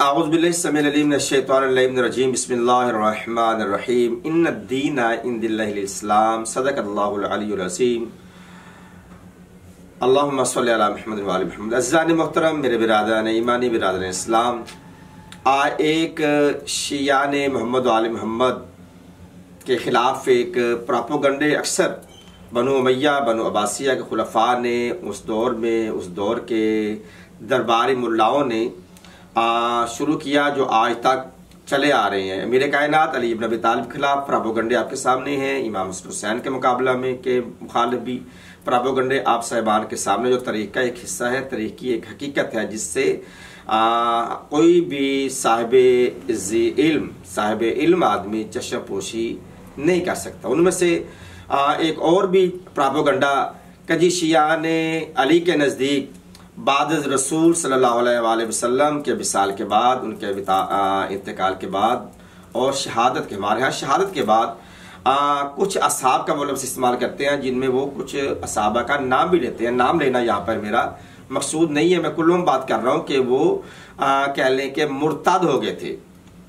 आऊज़ुबिल्लाहिस्समीउल बिस्मिल्लाहिर्रहमानिर्रहीम इन्नद्दीना इंदिल्लाहिल इस्लाम सदक़ल्लाहुल अलीयुल अज़ीम अल्लाहुम्मा सल्लि अला मुहम्मद व आलि मुहम्मद। अज़ीज़ान मोहतरम, मेरे बिरादरान ईमानी बिरादरान इस्लाम, एक शियान मोहम्मद व आलि मोहम्मद के ख़िलाफ़ एक प्रोपेगेंडे अक्सर बनु उमय्या बनु अब्बासिया के खुलफा ने उस दौर के दरबारी मुल्लाओं ने शुरू किया, जो आज तक चले आ रहे हैं। अमीर कायनात अली इब्न अबी तालिब के खिलाफ प्रोपेगेंडे आपके सामने हैं। इमाम हसन हुसैन के मुकाबला में के मुखालिफ भी प्रोपेगेंडे आप साहिबान के सामने, जो तरीका एक हिस्सा है, तरीकी एक हकीकत है, जिससे कोई भी साहिब इल्म आदमी चश्मपोशी नहीं कर सकता। उनमें से एक और भी प्रोपेगेंडा कजी शिया ने अली के नज़दीक बाद रसूल सल्लल्लाहु अलैहि वसल्लम के विसाल के बाद, उनके इंतकाल के बाद और शहादत के, हमारे यहाँ शहादत के बाद कुछ असहाब का वो लफ्ज़ इस्तेमाल करते हैं, जिनमें वो कुछ असहाबा का नाम भी लेते हैं। नाम लेना यहाँ पर मेरा मकसूद नहीं है, मैं कुल्लुम बात कर रहा हूँ कि वो कह लें कि मुर्तद हो गए थे।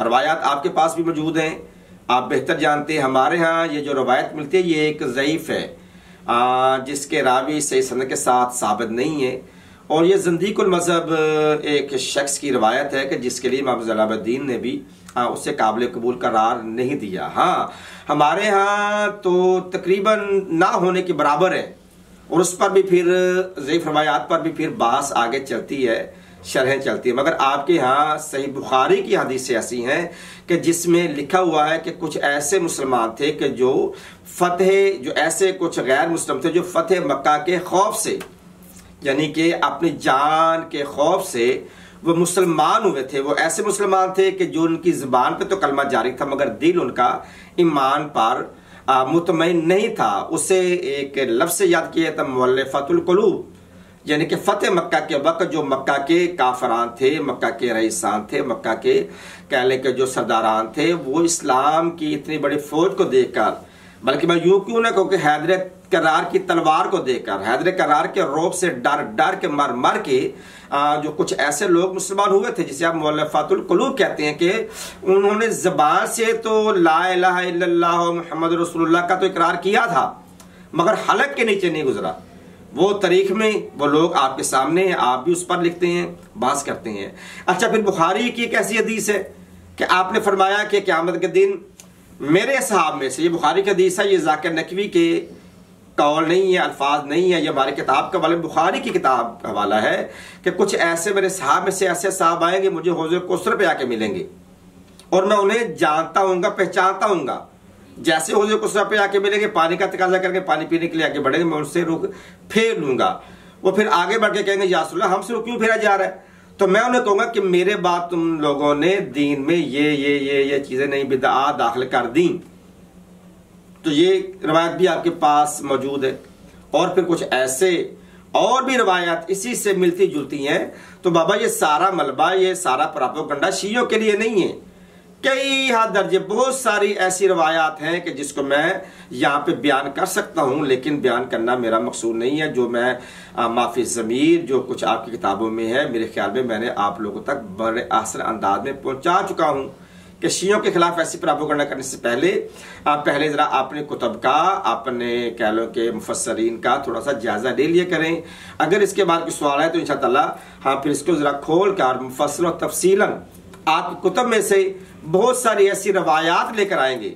रवायात आपके पास भी मौजूद हैं, आप बेहतर जानते हैं। हमारे यहाँ ये जो रवायत मिलती है ये एक ज़ईफ़ है, जिसके रावी सही सनद के साथ साबित नहीं है, और ये ज़ंदीकुल मज़हब एक शख्स की रवायत है कि जिसके लिए इमाम ज़लालुद्दीन ने भी उसे काबिल कबूल करार नहीं दिया। हाँ, हमारे यहाँ तो तकरीबन ना होने के बराबर है, और उस पर भी फिर ज़ईफ़ रवायात पर भी फिर बहस आगे चलती है, शरहें चलती है। मगर आपके यहाँ सही बुखारी की हदीसें ऐसी हैं कि जिसमें लिखा हुआ है कि कुछ ऐसे मुसलमान थे कि जो ऐसे कुछ गैर मुस्लिम थे जो फतेह मक्का के खौफ से, यानी कि अपनी जान के खौफ से वो मुसलमान हुए थे। वो ऐसे मुसलमान थे कि जो उनकी ज़ुबान पे तो कलमा जारी था, मगर दिल उनका ईमान पर मुतमईन नहीं था। उसे एक लफ्ज़ से याद किया था, मुअल्लफ़तुल क़ुलूब, यानी कि फतेह मक्का के वक्त जो मक्का के काफरान थे, मक्का के रईसान थे, मक्का के कहले के जो सरदारान थे, वो इस्लाम की इतनी बड़ी फौज को देखकर, बल्कि मैं यूं क्यों ना कहूँ कि हैदर करार की तलवार को देखकर, हैदर करार के रौब से डर के मर के जो कुछ ऐसे लोग मुसलमान हुए थे, जिसे आप मुअल्लफ़तुल क़ुलूब कहते हैं, कि उन्होंने ज़बान से तो ला इलाहा इल्लल्लाह मुहम्मद रसूलुल्लाह का तो इकरार किया था, मगर हलक के नीचे नहीं गुजरा। वो तारीख में वो लोग आपके सामने हैं, आप भी उस पर लिखते हैं, बात करते हैं। अच्छा, फिर बुखारी की एक ऐसी हदीस है कि आपने फरमाया कि क़यामत के दिन मेरे असहाब में से, ये बुखारी की हदीस है, ये ज़ाकिर नकवी के कौल नहीं है, अल्फाज नहीं है, ये हमारी किताब का वाले बुखारी की किताब का हवाला है कि कुछ ऐसे मेरे साहब में से ऐसे साहब आएंगे, मुझे हौज़ कौसर पे आके मिलेंगे और मैं उन्हें जानता हूँगा, पहचानता हूँगा। जैसे हौज़ कौसर पे आके मिलेंगे, पानी का तकाजा करके पानी पीने के लिए आगे बढ़ेंगे, मैं उनसे रुख फेर लूँगा। वो फिर आगे बढ़ के कहेंगे, या रसूलल्लाह हमसे रुख क्यों फेरा जा रहा है? तो मैं उन्हें कहूँगा कि मेरे बाद तुम लोगों ने दीन में ये चीज़ें नहीं बिदअत दाखिल कर दी। तो ये रवायत भी आपके पास मौजूद है, और फिर कुछ ऐसे और भी रवायत इसी से मिलती जुलती हैं। तो बाबा, ये सारा मलबा, ये सारा प्रोपेगेंडा शियों के लिए नहीं है। कई हद दर्जे बहुत सारी ऐसी रवायात हैं कि जिसको मैं यहाँ पे बयान कर सकता हूँ, लेकिन बयान करना मेरा मकसूद नहीं है। जो मैं माफी ज़मीर जो कुछ आपकी किताबों में है, मेरे ख्याल में मैंने आप लोगों तक बड़े आसान अंदाज में पहुँचा चुका हूँ कि शियों के खिलाफ ऐसी प्रोपेगेंडा करने से पहले ज़रा अपने कुतब का, अपने कह लो के मुफस्सरीन का थोड़ा सा जायज़ा ले लिया करें। अगर इसके बाद कोई सवाल है तो इंशाअल्लाह हम फिर इसको ज़रा खोल कर मुफस्सल और तफसीलन आपकी कुतब में से बहुत सारी ऐसी रवायात लेकर आएंगे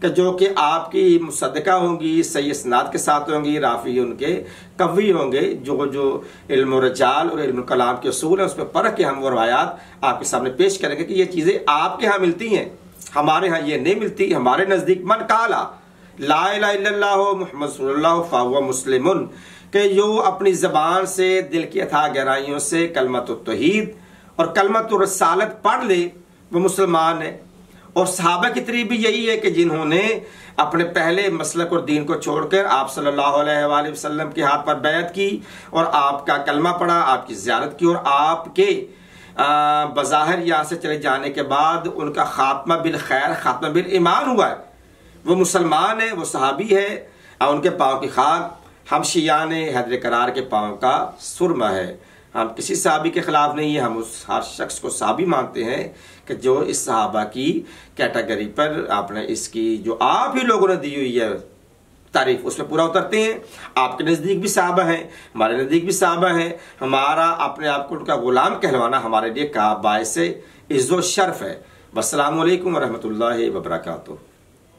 कि जो कि आपकी मुसद्दका होंगी, सही इस्नाद के साथ होंगी, राफी उनके कवी होंगे, जो इल्म रजाल और इल्म कलाम के उसूल है, उस पर परख के हम वो रवायात आपके सामने पेश करेंगे कि ये चीज़ें आपके यहाँ मिलती हैं, हमारे यहाँ ये नहीं मिलती। हमारे नज़दीक मन काला ला इलाहा इल्लल्लाह मुहम्मद रसूलुल्लाह फहुवा मुस्लिमुन, कि जो अपनी ज़बान से दिल की अथाह गहराइयों से कलमतुत तौहीद और कलमतुर रसालत पढ़ ले, वो मुसलमान है। और सहाबा की तरीब भी यही है कि जिन्होंने अपने पहले मसलक और दीन को छोड़कर आप सल्लल्लाहु अलैहि वसल्लम के हाथ पर बैत की और आपका कलमा पढ़ा, आपकी ज़ियारत की, और आपके बज़ाहिर यहाँ से चले जाने के बाद उनका खात्मा बिल खैर, खात्मा बिल ईमान हुआ है, वो मुसलमान है, वो सहाबी है। उनके पाँव की खाक हम शिया ने हैदर करार के पाँव का सुरमा है। हम किसी सहाबी के खिलाफ नहीं है, हम उस हर शख्स को सहाबी मानते हैं कि जो इस सहाबा की कैटेगरी पर आपने इसकी जो आप ही लोगों ने दी हुई है तारीफ उसमें पूरा उतरते हैं। आपके नज़दीक भी सहाबा हैं, हमारे नज़दीक भी सहाबा हैं। हमारा अपने आप को उनका गुलाम कहलवाना हमारे लिए का बायस इज़्ज़ो शर्फ है। वस्सलामु अलैकुम वरहमतुल्लाहि वबरकातुहू।